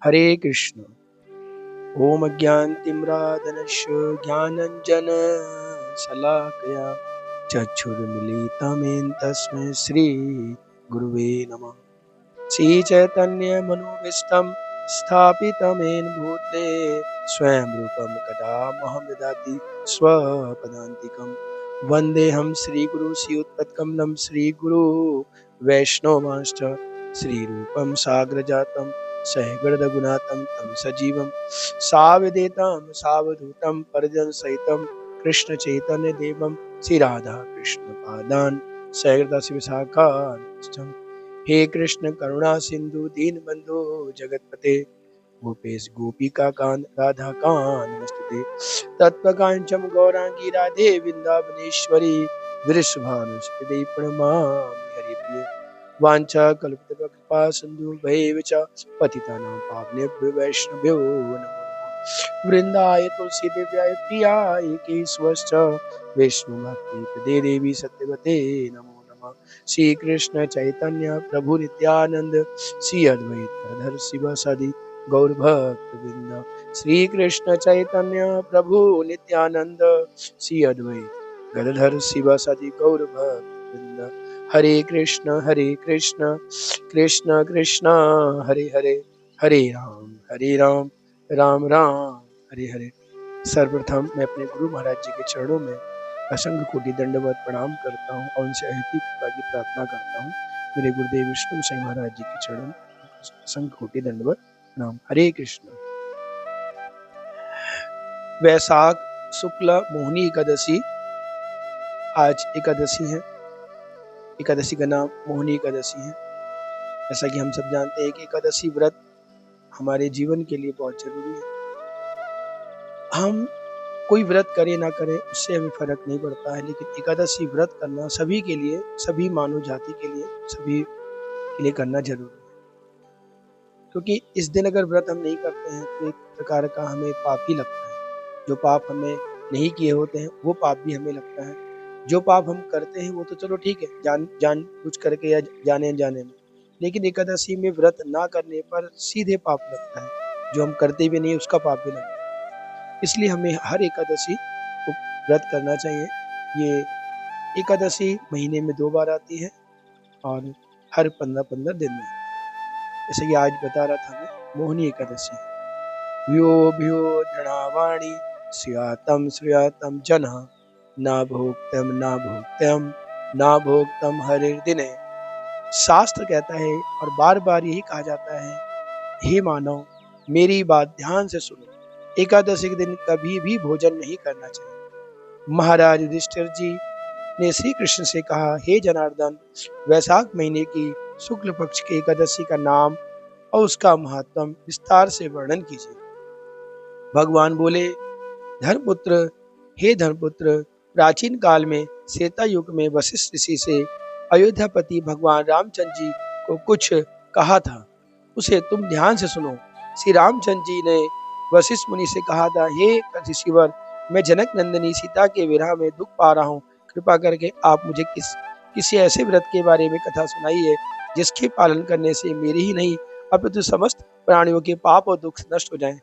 हरे कृष्ण। ओम अज्ञानतिम्रान्धस्य ज्ञानाञ्जनशलाकया चक्षुरुन्मीलितं तस्मै श्री गुरुवे नमः। श्रीचैतन्यमनोभीष्टं स्थापितमेन भूतले स्वयं रूपं कदा मह्यं ददाति स्वपदान्तिकं। वन्देऽहं श्रीगुरुं श्रीयुतपत्कमलं श्रीगुरु वैष्णवांश्च श्रीरूपं साग्रजातं सहगणरघुनाथं तं सजीवं सावधूतं सावधूतं परिजनसहितं कृष्णचैतन्यदेवं श्रीराधा कृष्णपादान् सहगणरघुनाथं विशाखान्वितं। हे कृष्ण करुणा सिंधु दीनबंधु जगतपते गोपेश गोपिका कांत राधा कांत नमस्ते। तत्वकांचन गौरांगी राधे वृंदावनेश्वरी वृषभानुसुते प्रणमामि हरिप्रिय। वांछा कल्पतरुकृपा सिंधु भैव च पतितानां पावनेभ्यो वैष्णवेभ्यो नमो नमः। वृंदाय तुलसी देव्याय प्रियाय केशवश्च वैष्णव भक्ति प्रदे देवी सत्यवते नमो नमः। श्री कृष्ण चैतन्य प्रभु नित्यानंद श्री अद्वैत गदाधर शिव सदि गौर भक्त वृंद। श्री कृष्ण चैतन्य प्रभु नित्यानंद श्री अद्वैत गदाधर शिव सदि गौर भक्त वृंद। हरे कृष्ण कृष्ण कृष्ण हरे हरे, हरे राम राम राम हरे हरे। सर्वप्रथम मैं अपने गुरु महाराज जी के चरणों में असंख्य कोटि दंडवत प्रणाम करता हूँ और उनसे अहेतु कृपा की प्रार्थना करता हूँ। मेरे गुरुदेव विष्णु साईं महाराज जी के चरणों में असंख्य कोटि दंडवत प्रणाम। हरे कृष्ण। वैशाख शुक्ल मोहिनी एकादशी आज एकादशी है। एकादशी का नाम मोहिनी एकादशी है। जैसा कि हम सब जानते हैं कि एकादशी व्रत हमारे जीवन के लिए बहुत जरूरी है। हम कोई व्रत करें ना करें उससे हमें फर्क नहीं पड़ता है, लेकिन एकादशी व्रत करना सभी के लिए, सभी मानव जाति के लिए, सभी के लिए करना जरूरी है। क्योंकि इस दिन अगर व्रत हम नहीं करते हैं तो एक प्रकार का हमें पाप ही लगता है। जो पाप हमें नहीं किए होते हैं वो पाप भी हमें लगता है। जो पाप हम करते हैं वो तो चलो ठीक है, जान बुझ करके या जाने अनजाने में, लेकिन एकादशी में व्रत ना करने पर सीधे पाप लगता है। जो हम करते भी नहीं उसका पाप भी लगता है। इसलिए हमें हर एकादशी को व्रत करना चाहिए। ये एकादशी महीने में 2 बार आती है और हर 15-15 दिन में। जैसे कि आज बता रहा था मैं, मोहिनी एकादशी। भ्यो भ्यो दृढ़ावाणी श्रियातम श्रियातम जनः न भोक्तम हरिर दिने। शास्त्र कहता है और बार बार यही कहा जाता है, हे मानव मेरी बात ध्यान से सुनो, एकादशी के दिन कभी भी भोजन नहीं करना चाहिए। महाराज युधिष्ठिर जी ने श्री कृष्ण से कहा, हे जनार्दन, वैशाख महीने की शुक्ल पक्ष की एकादशी का नाम और उसका महत्व विस्तार से वर्णन कीजिए। भगवान बोले, धर्मपुत्र, हे धर्मपुत्र, प्राचीन काल में त्रेता युग में वशिष्ठ ऋषि से अयोध्यापति भगवान रामचंद्र जी को कुछ कहा था, उसे तुम ध्यान से सुनो। श्री रामचंद्र जी ने वशिष्ठ मुनि से कहा था, हे ऋषिवर, मैं जनक नंदिनी सीता के विरह में दुख पा रहा हूँ। कृपा करके आप मुझे किसी ऐसे व्रत के बारे में कथा सुनाइए जिसके पालन करने से मेरी ही नहीं अपितु समस्त प्राणियों के पाप और दुख नष्ट हो जाएं।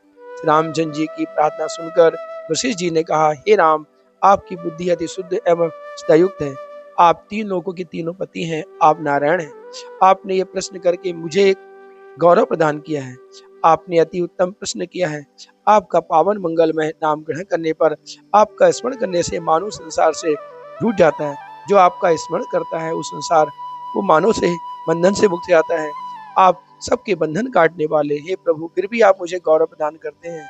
रामचंद्र जी की प्रार्थना सुनकर वशिष्ठ जी ने कहा, हे राम, आपकी बुद्धि अति शुद्ध एवं सदायुक्त है। आप 3 लोकों के तीनों पति हैं, आप नारायण हैं। आपने ये प्रश्न करके मुझे एक गौरव प्रदान किया है। आपने अति उत्तम प्रश्न किया है। आपका पावन मंगलमय नाम ग्रहण करने पर, आपका स्मरण करने से मानव संसार से रूठ जाता है। जो आपका स्मरण करता है उस संसार वो मानव से बंधन से मुक्त जाता है। आप सबके बंधन काटने वाले, हे प्रभु, फिर भी आप मुझे गौरव प्रदान करते हैं,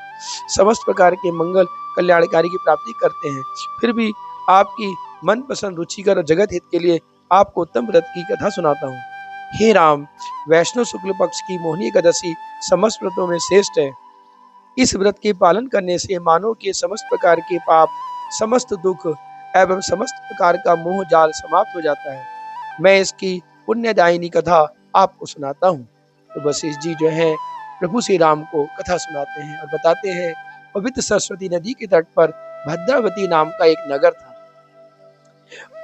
समस्त प्रकार के मंगल कल्याणकारी की प्राप्ति करते हैं। फिर भी आपकी मनपसंद रुचिकर और जगत हित के लिए आपको उत्तम व्रत की कथा सुनाता हूँ। हे राम, वैष्णव शुक्ल पक्ष की मोहिनी एकादशी समस्त व्रतों में श्रेष्ठ है। इस व्रत के पालन करने से मानव के समस्त प्रकार के पाप, समस्त दुख एवं समस्त प्रकार का मोह जाल समाप्त हो जाता है। मैं इसकी पुण्यदायिनी कथा आपको सुनाता हूँ। तो वशिष्ठ जी जो है प्रभु श्री राम को कथा सुनाते हैं और बताते हैं, पवित्र सरस्वती नदी के तट पर भद्रावती नाम का एक नगर था,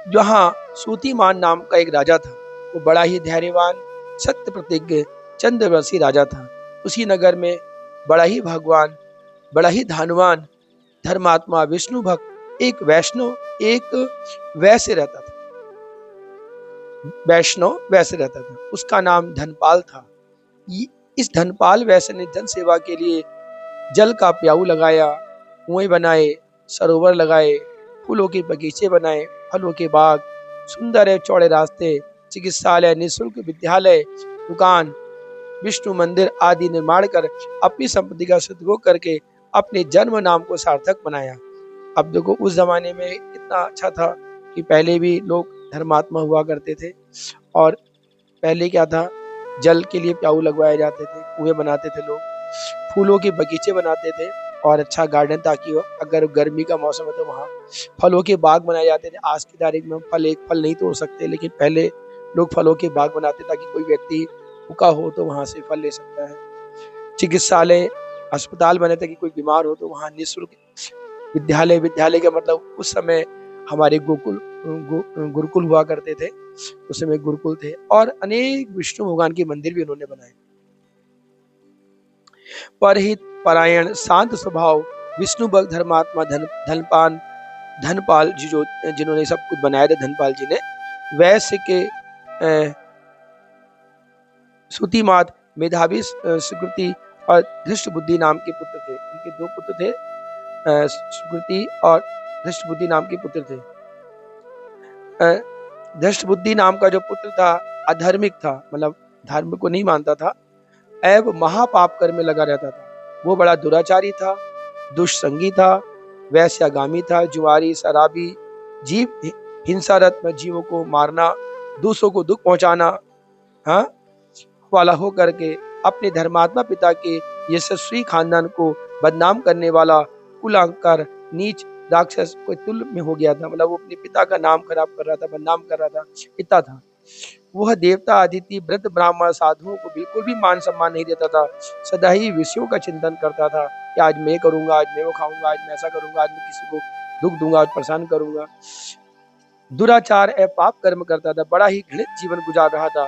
जहाँ सूतिमान नाम का एक राजा था। वो बड़ा ही धैर्यवान, सत्य प्रतिज्ञ, चंद्रवंशी राजा था। उसी नगर में बड़ा ही भगवान, बड़ा ही धनवान धर्मात्मा विष्णु भक्त एक वैश्य रहता था। वैष्णव वैश्य रहता था, उसका नाम धनपाल था। इस धनपाल वैश्य ने जन सेवा के लिए जल का प्याऊ लगाया, कुएं बनाए, सरोवर लगाए, फूलों के बगीचे बनाए, फलों के बाग, सुंदर है चौड़े रास्ते, चिकित्सालय, निःशुल्क विद्यालय, दुकान, विष्णु मंदिर आदि निर्माण कर अपनी संपत्ति का सदुपयोग करके अपने जन्म नाम को सार्थक बनाया। अब देखो उस जमाने में इतना अच्छा था कि पहले भी लोग धर्मात्मा हुआ करते थे, और पहले क्या था, जल के लिए प्याऊ लगवाए जाते थे, कुएं बनाते थे लोग, फूलों के बगीचे बनाते थे और अच्छा गार्डन, ताकि अगर गर्मी का मौसम है तो वहाँ फलों के बाग बनाए जाते थे। आज की तारीख में फल एक फल नहीं तोड़ सकते, लेकिन पहले लोग फलों के बाग बनाते ताकि कोई व्यक्ति भूखा हो तो वहां से फल ले सकता है। चिकित्सालय, अस्पताल बने ताकि कोई बीमार हो तो वहाँ निःशुल्क विद्यालय, विद्यालय का मतलब उस समय हमारे गुरुकुल हुआ करते थे, उस समय गुरुकुल थे, और अनेक विष्णु भगवान के मंदिर भी उन्होंने बनाए। परहित परायण शांत स्वभाव विष्णु भक्त धर्मात्मा धनपाल जी, जो जिन्होंने सब कुछ बनाया था, धनपाल जी ने वैश्य के सुतिमात मेधावी सुकृति और धृष्ट बुद्धि नाम के पुत्र थे। इनके दो पुत्र थे, सुकृति और धृष्ट बुद्धि नाम के पुत्र थे। धृष्ट बुद्धि नाम का जो पुत्र था अधार्मिक था, मतलब धर्म को नहीं मानता था, एवं महापाप कर्म में लगा रहता था। वो बड़ा दुराचारी था, दुष्संगी था, वैश्यागामी था, जुआरी, शराबी, जीव हिंसारत में जीवों को मारना, दूसरों को दुख पहुंचाना वाला हो करके अपने धर्मात्मा पिता के यशस्वी खानदान को बदनाम करने वाला कुलांकार नीच राक्षस को तुल्य में हो गया था। मतलब वो अपने पिता का नाम खराब कर रहा था, बदनाम कर रहा था, पिता था। वह देवता, अदिति, व्रत, ब्राह्मण, साधुओं को बिल्कुल भी मान सम्मान नहीं देता था। सदा ही विषयों का चिंतन करता था कि आज मैं करूंगा, आज मैं वो खाऊंगा, आज मैं ऐसा करूंगा, आज मैं किसी को दुख दूंगा, आज परेशान करूंगा। दुराचार एवं पाप कर्म करता था, बड़ा ही घृणित जीवन गुजार रहा था।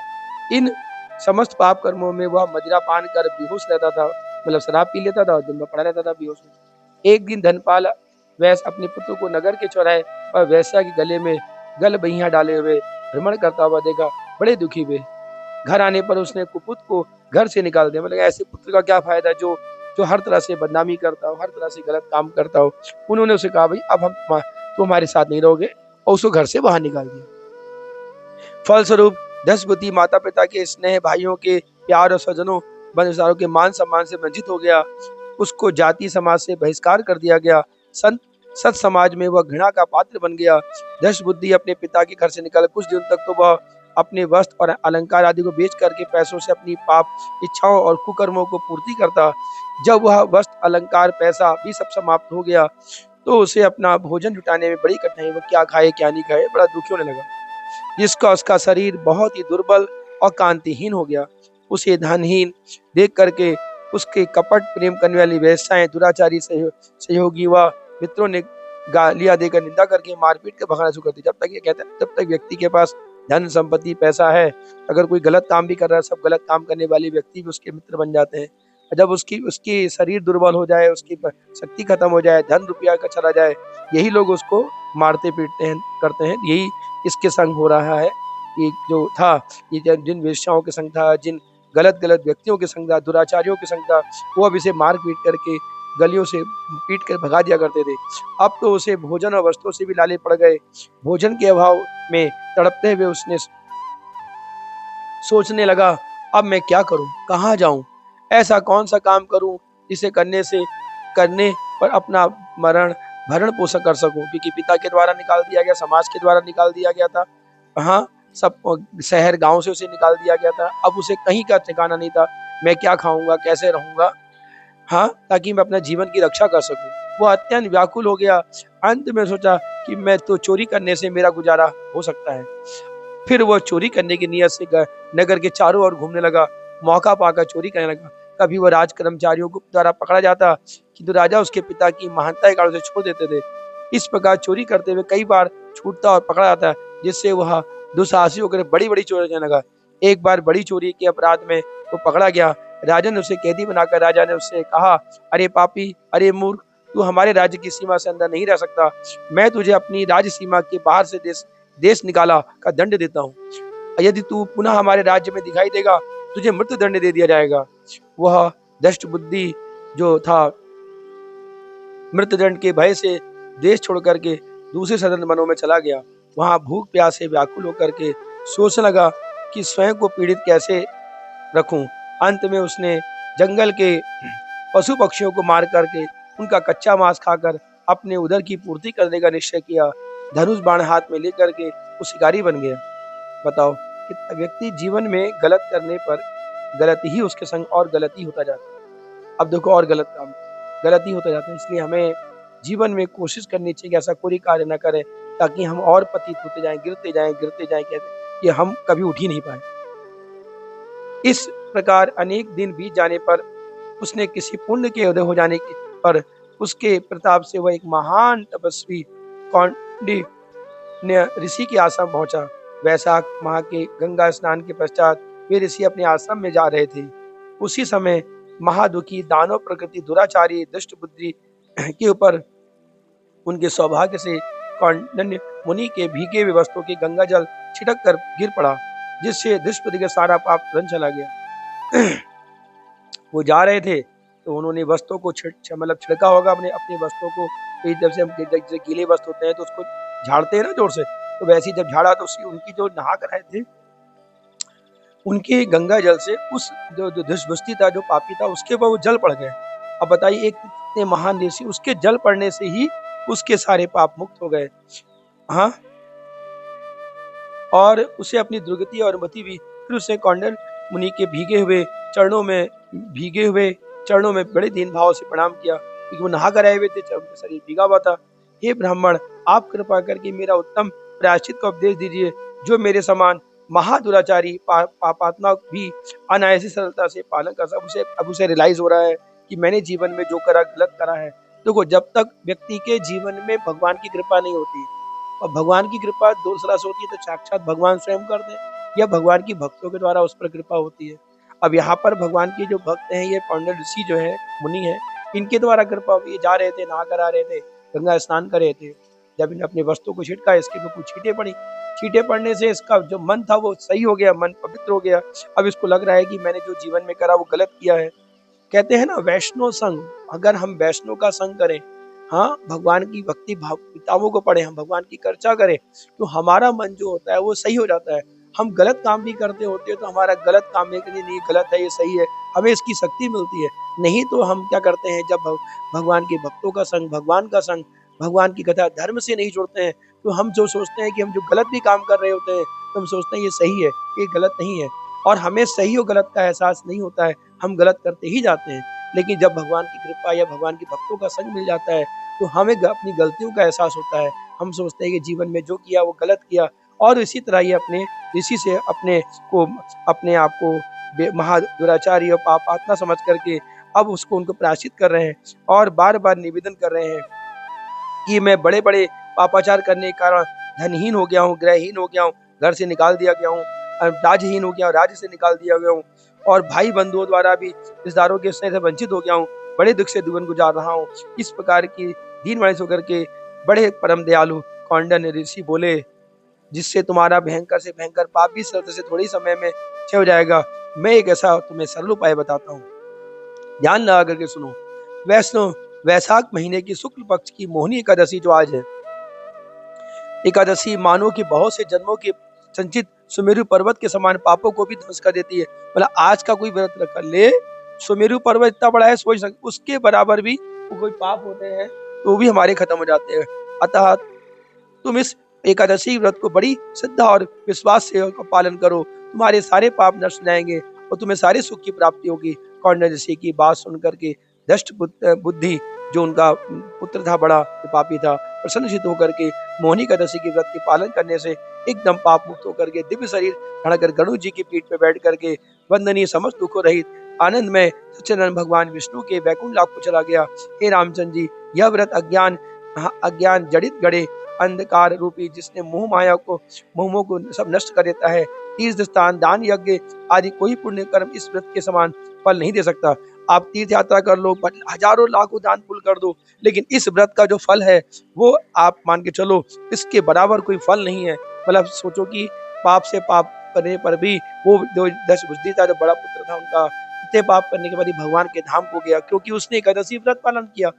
इन समस्त पाप कर्मों में वह मदिरा पान कर बेहोश रहता था, मतलब शराब पी लेता था और दिन में पड़ा रहता था बेहोश। एक दिन धनपाल वैश्य अपने पुत्र को नगर के चौराहे और वैश्या के गले में गल बहिया डाले हुए भ्रमण करता हुआ देखा, बड़े दुखी हुए। घर आने पर उसने कुपुत को घर से निकाल दिया। मतलब ऐसे पुत्र का क्या फायदा जो जो हर तरह से बदनामी करता हो, हर तरह से गलत काम करता हो। उन्होंने उसे कहा, भाई अब तुम हमारे साथ नहीं रहोगे, और उसको घर से बाहर निकाल दिया। फलस्वरूप दशबुद्धि माता पिता के स्नेह, भाइयों के प्यार और स्वजनों बंधुसारों के मान सम्मान से वंचित हो गया। उसको जाति समाज से बहिष्कार कर दिया गया। सत समाज में वह घृणा का पात्र बन गया। दशबुद्धि अपने पिता के घर से निकल कुछ दिन तक तो वह अपने वस्त्र और अलंकार आदि को बेच करके पैसों से अपनी पाप इच्छाओं और कुकर्मों को पूर्ति करता। जब वह वस्त्र, अलंकार, पैसा भी सब समाप्त हो गया तो उसे अपना भोजन जुटाने में बड़ी कठिनाई, वो क्या खाए क्या नहीं खाए, बड़ा दुखी होने लगा, जिसका उसका शरीर बहुत ही दुर्बल और कांतिहीन हो गया। उसे धनहीन देख करके उसके कपट प्रेम करने वाली वेश्याएं, दुराचारी सहयोगी व मित्रों ने गालियां देकर, निंदा करके, मारपीट के भगाना शुरू कर दी। जब तक ये कहता है, जब तक व्यक्ति के पास धन संपत्ति पैसा है, अगर कोई गलत काम भी कर रहा है, सब गलत काम करने वाले व्यक्ति भी उसके मित्र बन जाते हैं। जब उसकी शरीर दुर्बल हो जाए, उसकी शक्ति खत्म हो जाए, धन रुपया का चला जाए, यही लोग उसको मारते पीटते हैं, करते हैं। यही इसके संग हो रहा है। ये जो था, ये जिन वेश्याओं के संग था, जिन गलत व्यक्तियों के संग था, दुराचारियों के संग था, वो अब इसे मार पीट करके गलियों से पीट कर भगा दिया करते थे। अब तो उसे भोजन और वस्त्रों से भी लाले पड़ गए। भोजन के अभाव में तड़पते हुए उसने सोचने लगा, अब मैं क्या करूं, कहाँ जाऊं, ऐसा कौन सा काम करूं जिसे करने पर अपना भरण पोषण कर सकूं, क्योंकि पिता के द्वारा निकाल दिया गया, समाज के द्वारा निकाल दिया गया था, हाँ सब शहर गांव से उसे निकाल दिया गया था। अब उसे कहीं का ठिकाना नहीं था, मैं क्या खाऊंगा, कैसे रहूंगा, हाँ, ताकि मैं अपना जीवन की रक्षा कर सकूं। वो अत्यंत व्याकुल हो गया। अंत में सोचा कि मैं तो चोरी करने से मेरा गुजारा हो सकता है। फिर वो चोरी करने की नीयत से नगर के चारों ओर घूमने लगा, मौका पाकर चोरी करने लगा। कभी वो राज कर्मचारियों को द्वारा पकड़ा जाता, किंतु राजा उसके पिता की महानता के कारण उसे छोड़ देते थे। इस प्रकार चोरी करते हुए कई बार छूटता और पकड़ा जाता, जिससे वह दुस्साहसी होकर बड़ी चोरी करने लगा। एक बार बड़ी चोरी के अपराध में वो पकड़ा गया। राजा ने उसे कैदी बनाकर राजा ने उससे कहा, अरे पापी, अरे मूर्ख, तू हमारे राज्य की सीमा से अंदर नहीं रह सकता। मैं तुझे अपनी राज्य सीमा के बाहर से देश निकाला का दंड देता हूँ। यदि तू पुनः हमारे राज्य में दिखाई देगा, तुझे मृत्यु दंड दे दिया जाएगा। वह दष्ट बुद्धि जो था, मृत्युदंड के भय से देश छोड़ करके दूसरे सदन वनों में चला गया। वहां भूख प्यास से व्याकुल होकर के सोचने लगा कि स्वयं को पीड़ित कैसे रखूं। अंत में उसने जंगल के पशु पक्षियों को मार करके उनका कच्चा मांस खाकर अपने उदर की पूर्ति करने का निश्चय किया। धनुष बाण हाथ में लेकर के वो शिकारी बन गया। बताओ कि व्यक्ति जीवन में गलत करने पर गलत ही उसके संग और गलत ही होता जाता है। अब देखो, और गलत काम गलत ही होता जाता है। इसलिए हमें जीवन में कोशिश करनी चाहिए कि ऐसा कोई कार्य न करें ताकि हम और पतित होते जाएं, गिरते जाएं कहते कि हम कभी उठ ही नहीं पाए। इस प्रकार अनेक दिन बीत जाने पर उसने किसी पुण्य के उदय हो जाने पर उसके प्रताप से वह एक महान तपस्वी कौंडिन्य ऋषि के आश्रम पहुंचा। वैशाख माह के गंगा स्नान के पश्चात वे ऋषि अपने आश्रम में जा रहे थे। उसी समय महादुखी दानव प्रकृति दुराचारी दुष्ट बुद्धि के ऊपर उनके सौभाग्य से कौंडिन्य मुनि के भीगे हुए वस्त्रों के गंगा जल छिटक कर गिर पड़ा, जिससे दुष्पति का सारा पाप तुरंत चला गया। वो जा रहे थे तो उन्होंने वस्त्रों को मतलब छिड़का होगा अपने अपने वस्त्रों को। जब से हम जैसे गीले वस्त्र होते हैं तो उसको झाड़ते हैं ना जोर से, तो वैसे ही जब झाड़ा तो उनकी जो नहा कर आए थे उनके गंगा जल से उस जो दुष्टबस्ती था, जो पापी था, उसके ऊपर वो जल पड़ गए। अब बताइए, एक इतने महान ऋषि, उसके जल पड़ने से ही उसके सारे पाप मुक्त हो गए। हाँ, और उसे अपनी दुर्गति और मति भी। फिर उसे कौंडिन्य मुनि के भीगे हुए चरणों में बड़े दीन भाव से प्रणाम किया, क्योंकि वो नहा कर आए हुए थे, शरीर भीगा हुआ था। हे ब्राह्मण, आप कृपा करके मेरा उत्तम प्रायश्चित का उपदेश दीजिए, जो मेरे समान महादुराचारी पापात्मा भी अनायासी सरलता से पालन कर सकता। अब उसे रियलाइज हो रहा है कि मैंने जीवन में जो करा गलत करा है। देखो, जब तक व्यक्ति के जीवन में भगवान की कृपा नहीं होती, और भगवान की कृपा दो तरह से होती है, तो साक्षात भगवान स्वयं करते हैं या भगवान की भक्तों के द्वारा उस पर कृपा होती है। अब यहाँ पर भगवान के जो भक्त हैं, ये कौंडिन्य ऋषि जो है, मुनि है, इनके द्वारा कृपा हुई। ये जा रहे थे, नहा कर आ रहे थे, गंगा स्नान कर रहे थे। जब इन्हें अपने वस्त्रों को छिटका, इसके ऊपर कुछ छींटे पड़ी। छींटे पड़ने से इसका जो मन था वो सही हो गया, मन पवित्र हो गया। अब इसको लग रहा है कि मैंने जो जीवन में करा वो गलत किया है। कहते हैं ना, वैष्णव संग, अगर हम वैष्णव का संग करें, हाँ, भगवान की भक्ति भाव किताबों को पढ़े, हम भगवान की चर्चा करें, तो हमारा मन जो होता है वो सही हो जाता है। हम गलत काम भी करते होते हैं तो हमारा गलत काम है कि नहीं, गलत है, ये सही है, हमें इसकी शक्ति मिलती है। नहीं तो हम क्या करते हैं, जब भगवान के भक्तों का संग, भगवान का संग, भगवान की कथा, धर्म से नहीं जोड़ते हैं, तो हम जो सोचते हैं कि हम जो गलत भी काम कर रहे होते हैं तो हम सोचते हैं ये सही है, ये गलत नहीं है। और हमें सही और गलत का एहसास नहीं होता है, हम गलत करते ही जाते हैं। लेकिन जब भगवान की कृपा या भगवान के भक्तों का संग मिल जाता है तो हमें अपनी गलतियों का एहसास होता है। हम सोचते हैं कि जीवन में जो किया वो गलत किया, और इसी तरह ये अपने ऋषि से अपने आप को महादुराचारी और पापात्मा समझ करके अब उसको उनको प्रायश्चित कर रहे हैं और बार बार निवेदन कर रहे हैं कि मैं बड़े बड़े पापाचार करने के कारण धनहीन हो गया हूँ, ग्रहहीन हो गया हूँ, घर से निकाल दिया गया हूँ, राजहीन हो गया हूँ, राज्य से निकाल दिया गया हूँ, और भाई बंधुओं द्वारा भी रिश्तेदारों के स्नेह से वंचित हो गया हूँ, बड़े दुख से जीवन गुजार रहा हूँ। इस प्रकार की दीन वाणी होकर के बड़े परम दयालु कौंडिन्य ऋषि बोले, जिससे तुम्हारा भयंकर से भयंकर पाप भी सरल से थोड़ी समय में क्षय हो जाएगा। मैं एक ऐसा तुम्हें सरल उपाय बताता हूँ, ध्यान लगा करके सुनो। वैशाख महीने की शुक्ल पक्ष की मोहिनी एकादशी जो आज है, एकादशी मानव की बहुत से जन्मों के संचित सुमेरु पर्वत के समान पापों को भी ध्वंस कर देती है। मतलब आज का कोई व्रत रख ले, सुमेरु पर्वत इतना बड़ा है, सोच सकते, उसके बराबर भी कोई पाप होते हैं तो भी हमारे खत्म हो जाते हैं। अतः तुम इस एकादशी व्रत को बड़ी श्रद्धा और विश्वास से पालन करो, तुम्हारे सारे पाप नष्ट जाएंगे और तुम्हें सारे सुख की प्राप्ति होगी। कौंडिन्य ऋषि की बात सुनकर के दष्ट बुद्धि, जो उनका पुत्र था, बड़ा पापी था, प्रसन्नचित्त होकर के मोहिनी एकादशी के व्रत के पालन करने से एकदम पाप मुक्त होकर के दिव्य शरीर धारण कर गणेश जी की पीठ पर बैठ करके वंदनीय समस्त दुखों रहित आनंद में सच्चिदानंद भगवान विष्णु के वैकुंठ लाभ को चला गया। हे रामचंद्र जी, यह व्रत अज्ञान जड़ित गड़े अंधकार रूपी, जिसने मोह माया को मोह को सब नष्ट कर देता है। तीर्थ स्थान, दान, यज्ञ आदि कोई पुण्य कर्म इस व्रत के समान फल नहीं दे सकता। आप तीर्थ यात्रा कर लो, हजारों लाखों दान पुण्य कर दो, लेकिन इस व्रत का जो फल है वो आप मान के चलो इसके बराबर कोई फल नहीं है। मतलब सोचो कि पाप से पाप करने पर भी वो जो दशबुद्धि था, जो बड़ा पुत्र था उनका, इतने पाप करने के बाद ही भगवान के धाम को गया, क्योंकि उसने एकादशी व्रत पालन किया।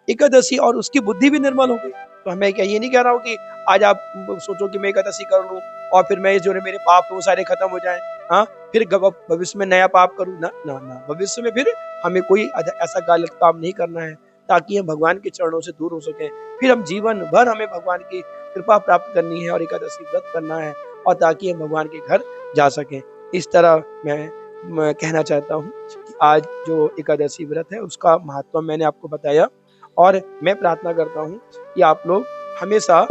एकादशी, और उसकी बुद्धि भी निर्मल हो गई। तो हमें क्या ये नहीं कह रहा हूँ कि आज आप सोचो कि मैं एकादशी कर लूं और फिर मैं जो मेरे पाप है वो सारे खत्म हो जाएं, हाँ, फिर भविष्य में नया पाप करूं ना ना ना, भविष्य में फिर हमें कोई ऐसा गलत काम नहीं करना है ताकि हम भगवान के चरणों से दूर हो सकें। फिर हम जीवन भर हमें भगवान की कृपा प्राप्त करनी है और एकादशी व्रत करना है, और ताकि हम भगवान के घर जा सकें। इस तरह मैं कहना चाहता हूँ कि आज जो एकादशी व्रत है उसका महत्व मैंने आपको बताया, और मैं प्रार्थना करता हूँ कि आप लोग हमेशा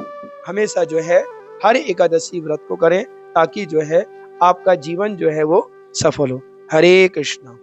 हमेशा जो है हर एकादशी व्रत को करें, ताकि जो है आपका जीवन जो है वो सफल हो। हरे कृष्णा।